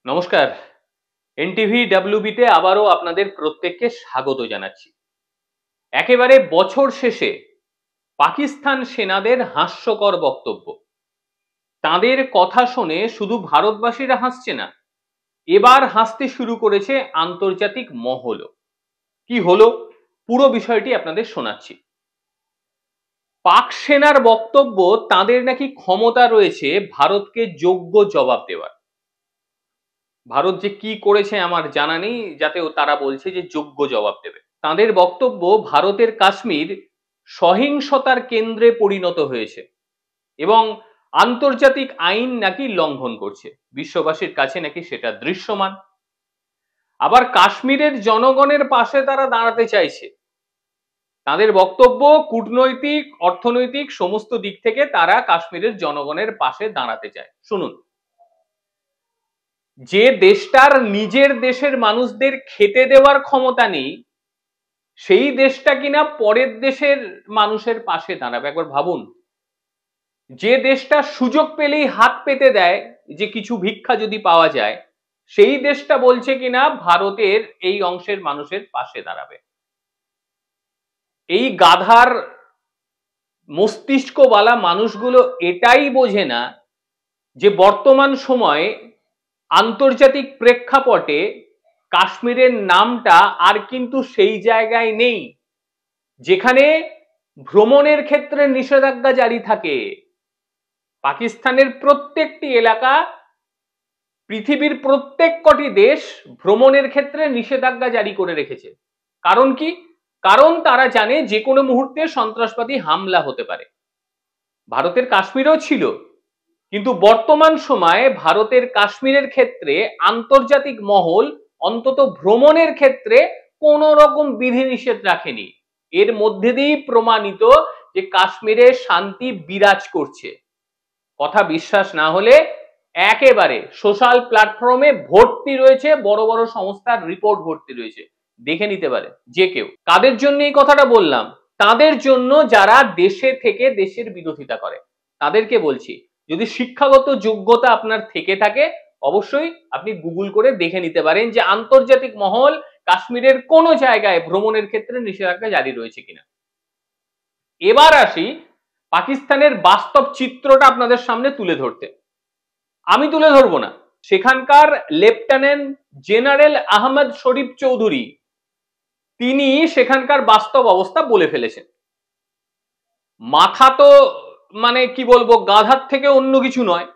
নমস্কার। এনটিভি ডাব্লিউবিতে আবারও আপনাদের প্রত্যেককে স্বাগত জানাচ্ছি। একেবারে বছর শেষে পাকিস্তান সেনাদের হাস্যকর বক্তব্য। তাদের কথা শুনে শুধু ভারতবাসীরা হাসছে না, এবার হাসতে শুরু করেছে আন্তর্জাতিক মহলও। কি হলো পুরো বিষয়টি আপনাদের শোনাচ্ছি। পাক সেনার বক্তব্য, তাদের নাকি ক্ষমতা রয়েছে ভারতকে যোগ্য জবাব দেওয়ার। ভারত যে কি করেছে আমার জানা নেই, যাতেও তারা বলছে যে যোগ্য জবাব দেবে। তাদের বক্তব্য, ভারতের কাশ্মীর সহিংসতার কেন্দ্রে পরিণত হয়েছে এবং আন্তর্জাতিক আইন নাকি লঙ্ঘন করছে। বিশ্ববাসীর কাছে নাকি সেটা দৃশ্যমান। আবার কাশ্মীরের জনগণের পাশে তারা দাঁড়াতে চাইছে। তাদের বক্তব্য, কূটনৈতিক অর্থনৈতিক সমস্ত দিক থেকে তারা কাশ্মীরের জনগণের পাশে দাঁড়াতে চায়। শুনুন, যে দেশটার নিজের দেশের মানুষদের খেতে দেওয়ার ক্ষমতা নেই, সেই দেশটা কিনা পরের দেশের মানুষের পাশে দাঁড়াবে। একবার ভাবুন, যে দেশটা সুযোগ পেলেই হাত পেতে দেয় যে কিছু ভিক্ষা যদি পাওয়া যায়, সেই দেশটা বলছে কিনা ভারতের এই অংশের মানুষের পাশে দাঁড়াবে। এই গাধার মস্তিষ্কওয়ালা মানুষগুলো এটাই বোঝে না যে বর্তমান সময়ে আন্তর্জাতিক প্রেক্ষাপটে কাশ্মীরের নামটা আর কিন্তু সেই জায়গায় নেই যেখানে ভ্রমণের ক্ষেত্রে নিষেধাজ্ঞা জারি থাকে। পাকিস্তানের প্রত্যেকটি এলাকা, পৃথিবীর প্রত্যেক কটি দেশ ভ্রমণের ক্ষেত্রে নিষেধাজ্ঞা জারি করে রেখেছে। কারণ কি? কারণ তারা জানে যে কোনো মুহূর্তে সন্ত্রাসবাদী হামলা হতে পারে। ভারতের কাশ্মীরও ছিল, কিন্তু বর্তমান সময়ে ভারতের কাশ্মীরের ক্ষেত্রে আন্তর্জাতিক মহল অন্তত ভ্রমণের ক্ষেত্রে কোন রকম বিধিনিষেধ রাখেনি। এর মধ্যে দিয়েই প্রমাণিত যে কাশ্মীরে শান্তি বিরাজ করছে। কথা বিশ্বাস না হলে একেবারে সোশ্যাল প্ল্যাটফর্মে ভর্তি রয়েছে, বড় বড় সংস্থার রিপোর্ট ভর্তি রয়েছে, দেখে নিতে পারে যে কেউ। কাদের জন্য এই কথাটা বললাম? তাদের জন্য যারা দেশে থেকে দেশের বিরোধিতা করে। তাদেরকে বলছি, যদি শিক্ষাগত যোগ্যতা আপনার থেকে থাকে, অবশ্যই আপনি গুগল করে দেখে নিতে পারেন যে আন্তর্জাতিক মহল কাশ্মীরের কোন জায়গায় ভ্রমণের ক্ষেত্রে নিষেধাজ্ঞা জারি রয়েছে কিনা। এবার আসি পাকিস্তানের বাস্তব চিত্রটা আপনাদের সামনে তুলে ধরতে। আমি তুলে ধরবো না, সেখানকার লেফটেন্যান্ট জেনারেল আহমদ শরীফ চৌধুরী তিনি সেখানকার বাস্তব অবস্থা বলে ফেলেছেন। মাথা তো মানে কি বলবো, গাধার থেকে অন্য কিছু নয়।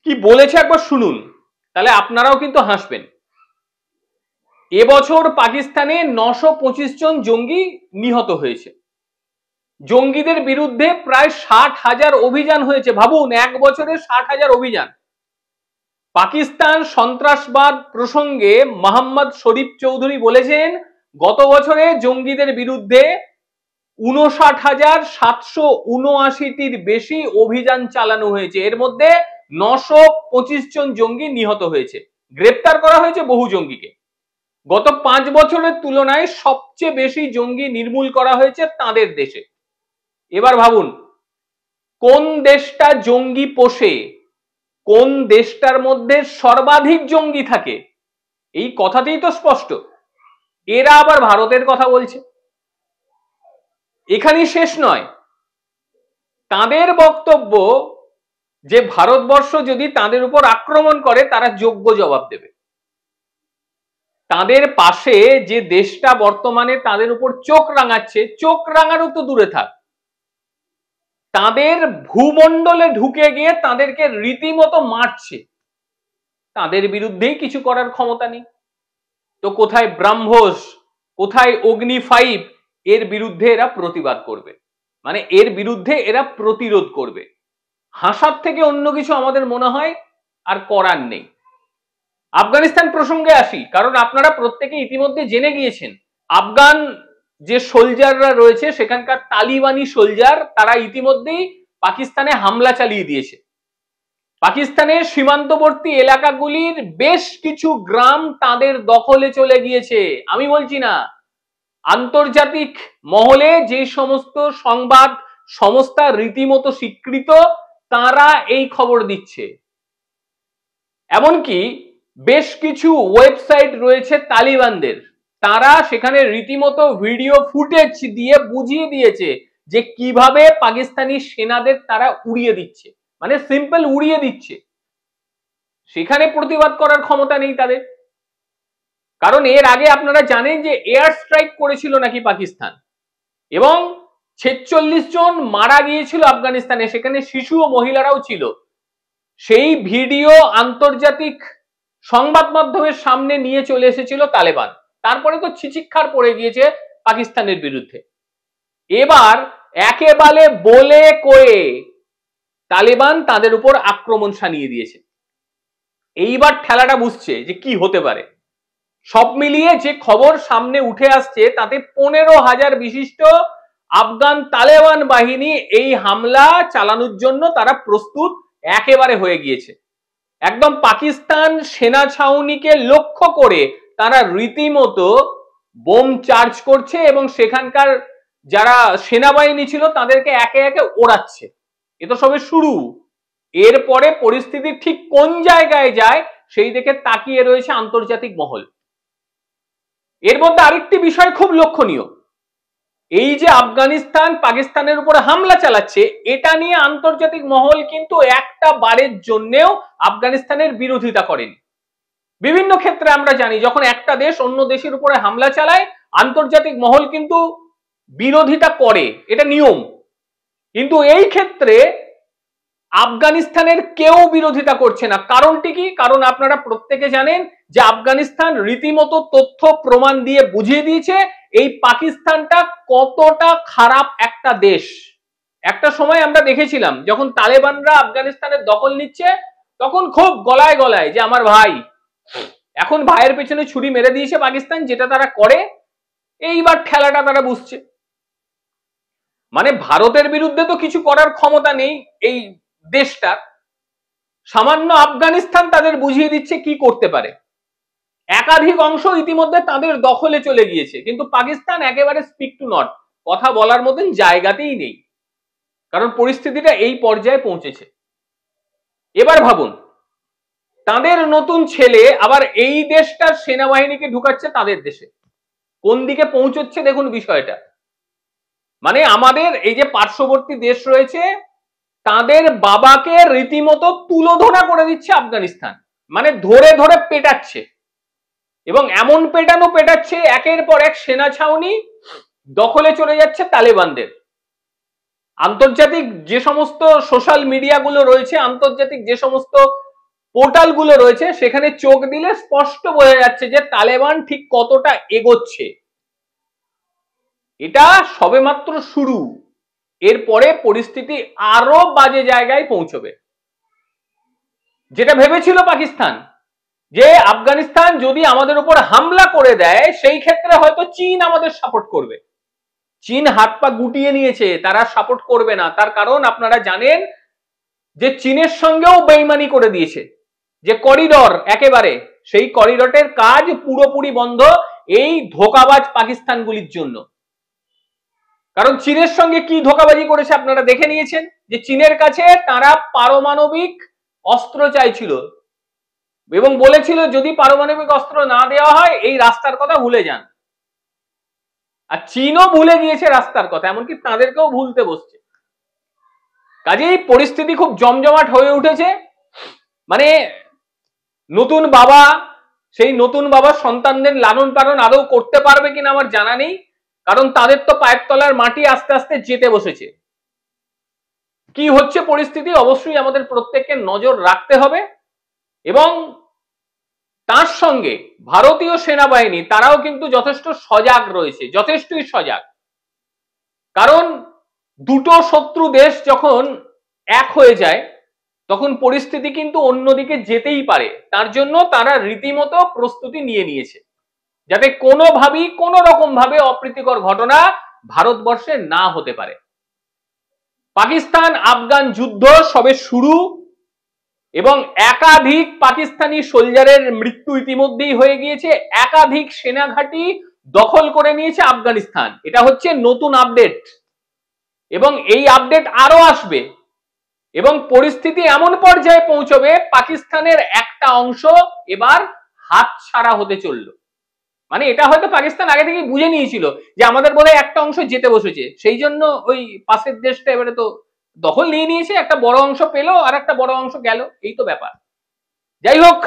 কি বলেছে একবার শুনুন, তাহলে আপনারাও কিন্তু হাসবেন। এবছর পাকিস্তানে 925 জন জঙ্গি নিহত হয়েছে। জঙ্গিদের বিরুদ্ধে প্রায় 60,000 অভিযান হয়েছে। ভাবুন, এক বছরে 60,000 অভিযান। পাকিস্তান সন্ত্রাসবাদ প্রসঙ্গে মোহাম্মদ শরীফ চৌধুরী বলেছেন, গত বছরে জঙ্গিদের বিরুদ্ধে 59,779টির বেশি অভিযান চালানো হয়েছে। এর মধ্যে 925 জন জঙ্গি নিহত হয়েছে, গ্রেপ্তার করা হয়েছে বহু জঙ্গিকে। গত 5 বছরের তুলনায় সবচেয়ে বেশি জঙ্গি নির্মূল করা হয়েছে তাদের দেশে। এবার ভাবুন, কোন দেশটা জঙ্গি পোষে, কোন দেশটার মধ্যে সর্বাধিক জঙ্গি থাকে, এই কথাতেই তো স্পষ্ট। এরা আবার ভারতের কথা বলছে। এখানেই শেষ নয়, তাদের বক্তব্য যে ভারতবর্ষ যদি তাদের উপর আক্রমণ করে তারা যোগ্য জবাব দেবে। তাদের পাশে যে দেশটা বর্তমানে তাদের উপর চোখ রাঙাচ্ছে, চোখ রাঙারও তো দূরে থাক, তাদের ভূমণ্ডলে ঢুকে গিয়ে তাদেরকে রীতিমতো মারছে, তাদের বিরুদ্ধেই কিছু করার ক্ষমতা নেই। তো কোথায় ব্রাহ্মস, কোথায় অগ্নি 5, এর বিরুদ্ধে এরা প্রতিবাদ করবে, মানে এর বিরুদ্ধে এরা প্রতিরোধ করবে। হাসার থেকে অন্য কিছু আমাদের মনে হয় আর করার নেই। আফগানিস্তান প্রসঙ্গে আসি, কারণ আপনারা প্রত্যেকে ইতিমধ্যে জেনে গিয়েছেন আফগান যে সোলজাররা রয়েছে, সেখানকার তালিবানি সোলজার, তারা ইতিমধ্যেই পাকিস্তানে হামলা চালিয়ে দিয়েছে। পাকিস্তানের সীমান্তবর্তী এলাকাগুলির বেশ কিছু গ্রাম তাদের দখলে চলে গিয়েছে। আমি বলছি না, আন্তর্জাতিক মহলে যে সমস্ত সংবাদ সংস্থা রীতিমতো স্বীকৃত, তারা এই খবর দিচ্ছে। এমনকি বেশ কিছু ওয়েবসাইট রয়েছে তালিবানদের, তারা সেখানে রীতিমতো ভিডিও ফুটেজ দিয়ে বুঝিয়ে দিয়েছে যে কিভাবে পাকিস্তানি সেনাদের তারা উড়িয়ে দিচ্ছে, মানে সিম্পল উড়িয়ে দিচ্ছে। সেখানে প্রতিবাদ করার ক্ষমতা নেই তাদের, কারণ এর আগে আপনারা জানেন যে এয়ার স্ট্রাইক করেছিল নাকি পাকিস্তান, এবং 46 জন মারা গিয়েছিল আফগানিস্তানে, সেখানে শিশু ও মহিলারাও ছিল। সেই ভিডিও আন্তর্জাতিক সংবাদ মাধ্যমের সামনে নিয়ে চলে এসেছিল তালেবান, তারপরে তো ছিচিৎকার পড়ে গিয়েছে পাকিস্তানের বিরুদ্ধে। এবার একেবারে বলে কয়ে তালেবান তাদের উপর আক্রমণ শানিয়ে দিয়েছে। এইবার ঠেলাটা বুঝছে যে কি হতে পারে। সব মিলিয়ে যে খবর সামনে উঠে আসছে তাতে 15,000 বিশিষ্ট আফগান তালেবান বাহিনী এই হামলা চালানোর জন্য তারা প্রস্তুত একেবারে হয়ে গিয়েছে। একদম পাকিস্তান সেনা ছাউনিকে লক্ষ্য করে তারা রীতিমতো বোম চার্জ করছে এবং সেখানকার যারা সেনাবাহিনী ছিল তাদেরকে একে একে ওড়াচ্ছে। এ তো সবে শুরু, এরপরে পরিস্থিতি ঠিক কোন জায়গায় যায় সেই দিকে তাকিয়ে রয়েছে আন্তর্জাতিক মহল। এর মধ্যে আরেকটি বিষয় খুব লক্ষণীয়, এই যে আফগানিস্তান পাকিস্তানের উপরে হামলা চালাচ্ছে, এটা নিয়ে আন্তর্জাতিক মহল কিন্তু একটা বারের জন্যেও আফগানিস্তানের বিরোধিতা করেনি। বিভিন্ন ক্ষেত্রে আমরা জানি যখন একটা দেশ অন্য দেশের উপরে হামলা চালায় আন্তর্জাতিক মহল কিন্তু বিরোধিতা করে, এটা নিয়ম। কিন্তু এই ক্ষেত্রে আফগানিস্তানের কেউ বিরোধিতা করছে না। কারণটি কি? কারণ আপনারা প্রত্যেকে জানেন যে আফগানিস্তান রীতিমতো তথ্য প্রমাণ দিয়ে বুঝিয়ে দিয়েছে এই পাকিস্তানটা কতটা খারাপ একটা দেশ। একটা সময় আমরা দেখেছিলাম যখন তালেবানরা আফগানিস্তানের দখল নিচ্ছে তখন খুব গলায় গলায় যে আমার ভাই, এখন ভাইয়ের পেছনে ছুরি মেরে দিয়েছে পাকিস্তান, যেটা তারা করে। এইবার ঠেলাটা তারা বুঝছে, মানে ভারতের বিরুদ্ধে তো কিছু করার ক্ষমতা নেই এই দেশটা, সামান্য আফগানিস্তান তাদের বুঝিয়ে দিচ্ছে কি করতে পারে। একাধিক অংশ ইতিমধ্যে তাদের দখলে চলে গিয়েছে, কিন্তু পাকিস্তান একেবারে স্পিক টু নট, কথা বলার মতন জায়গাতেই নেই, কারণ পরিস্থিতিটা এই পর্যায়ে পৌঁছেছে। এবার ভাবুন, তাদের নতুন ছেলে আবার এই দেশটার সেনাবাহিনীকে ঢুকাচ্ছে তাদের দেশে, কোন দিকে পৌঁছচ্ছে দেখুন বিষয়টা। মানে আমাদের এই যে পার্শ্ববর্তী দেশ রয়েছে তাদের বাবাকে রীতিমতো তুলোধনা করে দিচ্ছে আফগানিস্তান, মানে ধরে ধরে পেটাচ্ছে, এবং এমন পেটাচ্ছে একের পর এক সেনা ছাউনি দখলে চলে যাচ্ছে তালেবানদের। আন্তর্জাতিক যে সমস্ত সোশ্যাল মিডিয়া গুলো রয়েছে, আন্তর্জাতিক যে সমস্ত পোর্টাল গুলো রয়েছে, সেখানে চোখ দিলে স্পষ্ট বোঝা যাচ্ছে যে তালেবান ঠিক কতটা এগোচ্ছে। এটা সবেমাত্র শুরু, এরপরে পরিস্থিতি আরো বাজে জায়গায় পৌঁছবে। যেটা ভেবেছিল পাকিস্তান যে আফগানিস্তান যদি আমাদের উপর হামলা করে দেয় সেই ক্ষেত্রে হয়তো চীন আমাদের সাপোর্ট করবে, চীন হাত পা গুটিয়ে নিয়েছে, তারা সাপোর্ট করবে না। তার কারণ আপনারা জানেন যে চীনের সঙ্গেও বেইমানি করে দিয়েছে, যে করিডর একেবারে সেই করিডরের কাজ পুরোপুরি বন্ধ এই ধোঁকাবাজ পাকিস্তানগুলির জন্য। কারণ চীনের সঙ্গে কি ধোঁকাবাজি করেছে আপনারা দেখে নিয়েছেন, যে চীনের কাছে তারা পারমাণবিক অস্ত্র চাইছিল এবং বলেছিল যদি পারমাণবিক অস্ত্র না দেওয়া হয় এই রাস্তার কথা ভুলে যান। আর চীনও ভুলে গিয়েছে রাস্তার কথা, এমনকি তাদেরকেও ভুলতে বসছে। কাজেই পরিস্থিতি খুব জমজমাট হয়ে উঠেছে। মানে নতুন বাবা, সেই নতুন বাবা সন্তানদের লালন পালন আদৌ করতে পারবে কিনা আমার জানা নেই, কারণ তাদের তো পায়ের তলার মাটি আস্তে আস্তে যেতে বসেছে। কি হচ্ছে পরিস্থিতি অবশ্যই আমাদের প্রত্যেককে নজর রাখতে হবে, এবং তার সঙ্গে ভারতীয় সেনাবাহিনী তারাও কিন্তু যথেষ্ট সজাগ রয়েছে, যথেষ্টই সজাগ। কারণ দুটো শত্রু দেশ যখন এক হয়ে যায় তখন পরিস্থিতি কিন্তু অন্যদিকে যেতেই পারে, তার জন্য তারা রীতিমতো প্রস্তুতি নিয়ে নিয়েছে যাতে কোনোভাবেই কোনো রকম ভাবে অপ্রীতিকর ঘটনা ভারতবর্ষে না হতে পারে। পাকিস্তান আফগান যুদ্ধ সবে শুরু, এবং একাধিক পাকিস্তানি সোলজারের মৃত্যু ইতিমধ্যেই হয়ে গিয়েছে, একাধিক সেনাঘাঁটি দখল করে নিয়েছে আফগানিস্তান। এটা হচ্ছে নতুন আপডেট, এবং এই আপডেট আরো আসবে। এবং পরিস্থিতি এমন পর্যায়ে পৌঁছবে পাকিস্তানের একটা অংশ এবার হাতছাড়া হতে চললো। মানে এটা হয়তো পাকিস্তান আগে থেকেই বুঝে নিয়েছিল যে আমাদের বোধহয় একটা অংশ যেতে বসেছে, সেই জন্য ওই পাশের দেশটা এবারে তো দখল নিয়ে নিয়েছে, একটা বড় অংশ পেলো আর একটা বড় অংশ গেল, এই তো ব্যাপার। যাই হোক,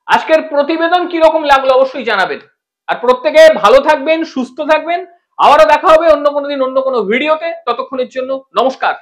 আজকের প্রতিবেদন কিরকম লাগলো অবশ্যই জানাবেন, আর প্রত্যেকে ভালো থাকবেন, সুস্থ থাকবেন। আবারও দেখা হবে অন্য কোনো দিন অন্য কোনো ভিডিওতে। ততক্ষণের জন্য নমস্কার।